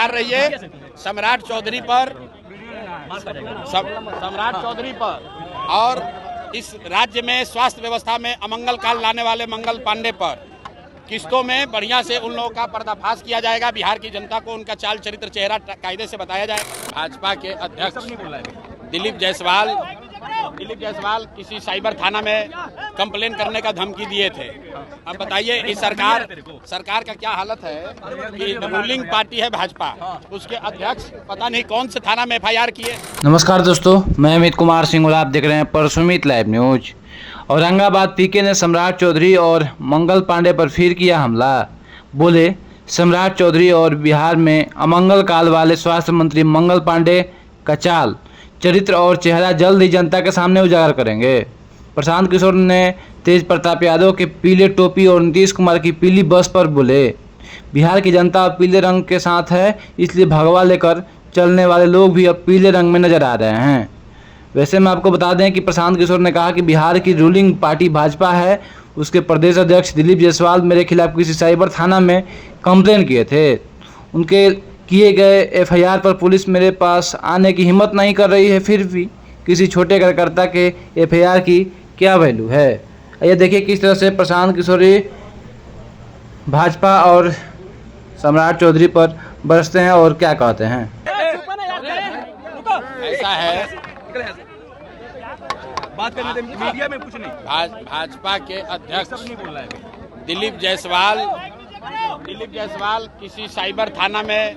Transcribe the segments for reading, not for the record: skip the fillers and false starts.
तैयार रहिए। सम्राट चौधरी पर और इस राज्य में स्वास्थ्य व्यवस्था में अमंगल काल लाने वाले मंगल पांडे पर किस्तों में बढ़िया से उन लोगों का पर्दाफाश किया जाएगा। बिहार की जनता को उनका चाल चरित्र चेहरा कायदे से बताया जाएगा। भाजपा के अध्यक्ष दिलीप जायसवाल किसी साइबर थाना में कंप्लेन करने का धमकी दिए थे। अब बताइए इस सरकार का क्या हालत है कि रूलिंग पार्टी है भाजपा, उसके अध्यक्ष पता नहीं कौन से थाना में FIR किए। नमस्कार दोस्तों, मैं अमित कुमार सिंह और आप देख रहे हैं परसुमित लाइव न्यूज। औरंगाबाद पीके ने सम्राट चौधरी और मंगल पांडे पर फिर किया हमला। बोले सम्राट चौधरी और बिहार में अमंगल काल वाले स्वास्थ्य मंत्री मंगल पांडे का चाल चरित्र और चेहरा जल्द ही जनता के सामने उजागर करेंगे। प्रशांत किशोर ने तेज प्रताप यादव के पीले टोपी और नीतीश कुमार की पीली बस पर बोले बिहार की जनता अब पीले रंग के साथ है, इसलिए भगवा लेकर चलने वाले लोग भी अब पीले रंग में नजर आ रहे हैं। वैसे मैं आपको बता दें कि प्रशांत किशोर ने कहा कि बिहार की रूलिंग पार्टी भाजपा है। उसके प्रदेश अध्यक्ष दिलीप जायसवाल मेरे खिलाफ किसी साइबर थाना में कंप्लेन किए थे। उनके किए गए FIR पर पुलिस मेरे पास आने की हिम्मत नहीं कर रही है। फिर भी किसी छोटे कार्यकर्ता के FIR की क्या वैल्यू है। ये देखिए किस तरह से प्रशांत किशोरी भाजपा और सम्राट चौधरी पर बरसते हैं और क्या कहते हैं। ऐसा है, बात करने दें, मीडिया में कुछ नहीं। भाजपा के अध्यक्ष दिलीप जायसवाल किसी साइबर थाना में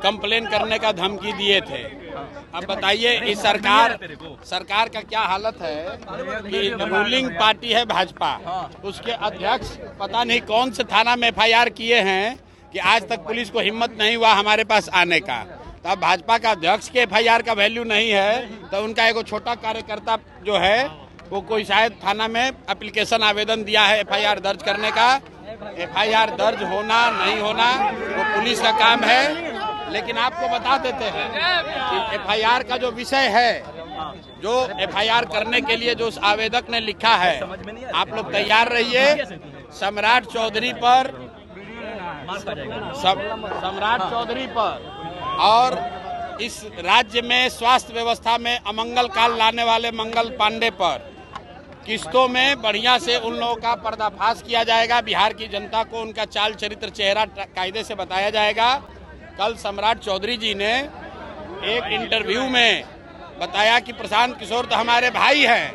कंप्लेन करने का धमकी दिए थे। अब बताइए इस सरकार का क्या हालत है कि रूलिंग पार्टी है भाजपा, उसके अध्यक्ष पता नहीं कौन से थाना में FIR किए हैं कि आज तक पुलिस को हिम्मत नहीं हुआ हमारे पास आने का। तो अब भाजपा का अध्यक्ष के FIR का वैल्यू नहीं है तो उनका एक छोटा कार्यकर्ता जो है वो कोई शायद थाना में एप्लीकेशन आवेदन दिया है FIR दर्ज करने का। FIR दर्ज होना नहीं होना वो पुलिस का काम है। लेकिन आपको बता देते हैं कि FIR का जो विषय है, जो FIR करने के लिए जो उस आवेदक ने लिखा है, आप लोग तैयार रहिए। सम्राट चौधरी पर और इस राज्य में स्वास्थ्य व्यवस्था में अमंगल काल लाने वाले मंगल पांडे पर किस्तों में बढ़िया से उन लोगों का पर्दाफाश किया जाएगा। बिहार की जनता को उनका चाल चरित्र चेहरा कायदे से बताया जाएगा। कल सम्राट चौधरी जी ने एक इंटरव्यू में बताया कि प्रशांत किशोर तो हमारे भाई हैं।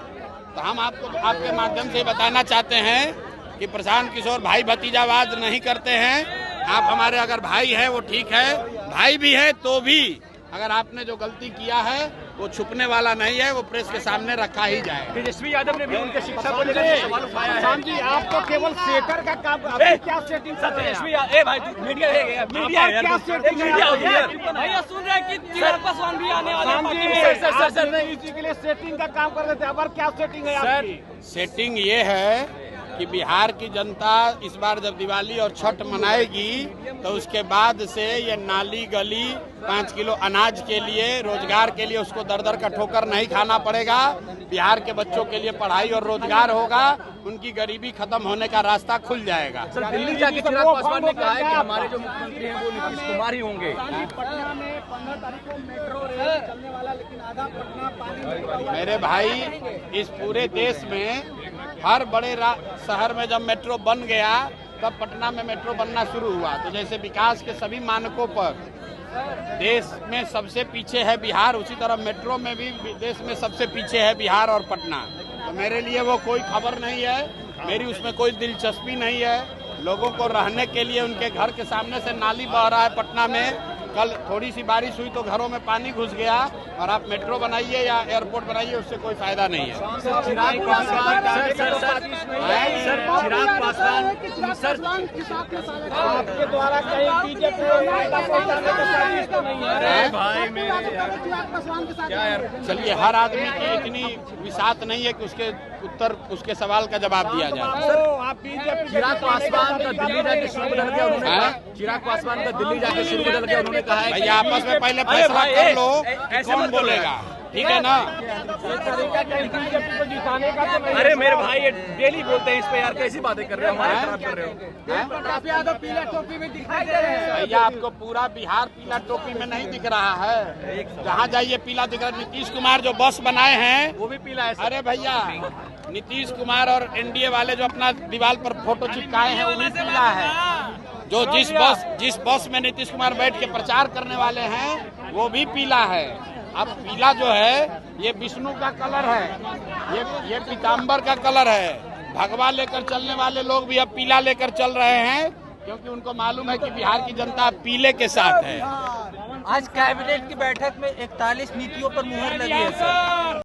तो हम आपके माध्यम से बताना चाहते हैं कि प्रशांत किशोर भाई भतीजावाद नहीं करते हैं। आप हमारे अगर भाई हैं वो ठीक है, भाई भी है तो भी अगर आपने जो गलती किया है वो छुपने वाला नहीं है, वो प्रेस के सामने रखा ही जाए। तेजस्वी यादव ने भी उनके शिक्षा को लेकर सवाल उठाया है। प्रशांत जी, आप तो केवल सेटर का काम, अभी क्या सेटिंग कर रहे हैं? भाई मीडिया क्या सेटिंग है? भैया सुन रहे हैं कि चिराग पासवान भी आने वाले हैं। सर इसी के लिए सेटिंग का काम कर रहे थे, अब क्या सेटिंग है आपकी? सेटिंग ये है कि बिहार की जनता इस बार जब दिवाली और छठ मनाएगी तो उसके बाद से ये नाली गली 5 किलो अनाज के लिए, रोजगार के लिए उसको दर का ठोकर नहीं खाना पड़ेगा। बिहार के बच्चों के लिए पढ़ाई और रोजगार होगा, उनकी गरीबी खत्म होने का रास्ता खुल जाएगा। सर दिल्ली जाके चिराग पासवान ने कहा है कि हमारे जो मुख्यमंत्री हैं वो नीतीश कुमार ही होंगे। पटना में 15 तारीख को मेट्रो रेल चलने वाला, लेकिन आधा पटना पानी। मेरे भाई, इस पूरे देश में हर बड़े शहर में जब मेट्रो बन गया तब पटना में मेट्रो बनना शुरू हुआ। तो जैसे विकास के सभी मानकों पर देश में सबसे पीछे है बिहार, उसी तरह मेट्रो में भी देश में सबसे पीछे है बिहार और पटना। तो मेरे लिए वो कोई खबर नहीं है, मेरी उसमें कोई दिलचस्पी नहीं है। लोगों को रहने के लिए उनके घर के सामने से नाली बह रहा है पटना में। कल थोड़ी सी बारिश हुई तो घरों में पानी घुस गया, और आप मेट्रो बनाइए या एयरपोर्ट बनाइए, उससे कोई फायदा नहीं है। चिराग पासवान आपके द्वारा कहीं बीजेपी को नहीं है। चलिए, हर आदमी की इतनी विसात नहीं है कि उसके सवाल का जवाब दिया जाए। आप बीजेपी चिराग पासवान का दिल्ली जाके शुरू बदल गया, उन्होंने चिराग पासवान का दिल्ली जाके शुरू बदल गया, उन्होंने कहा है भैया आपस में पहले फैसला कर लो कि कौन बोलेगा। ठीक है ना? अरे मेरे भाई ये डेली बोलते हैं इस पे यार, कैसी बातें कर रहे हो, हमारे खराब कर रहे हो। काफी ज्यादा पीला टोपी में दिखाई दे रहे हैं। भैया आपको पूरा बिहार पीला टोपी में नहीं दिख रहा है, जहाँ जाइए पीला दिख रहा है। नीतीश कुमार जो बस बनाए हैं वो भी पीला है। अरे भैया नीतीश कुमार और एनडीए वाले जो अपना दीवार पर फोटो चिपकाए हैं वो भी पीला है। जो जिस बस में नीतीश कुमार बैठ के प्रचार करने वाले हैं वो भी पीला है। अब पीला जो है ये विष्णु का कलर है, ये पीताम्बर का कलर है। भगवा लेकर चलने वाले लोग भी अब पीला लेकर चल रहे हैं, क्योंकि उनको मालूम है कि बिहार की जनता पीले के साथ है। आज कैबिनेट की बैठक में 41 नीतियों पर मुहर लगी है सर।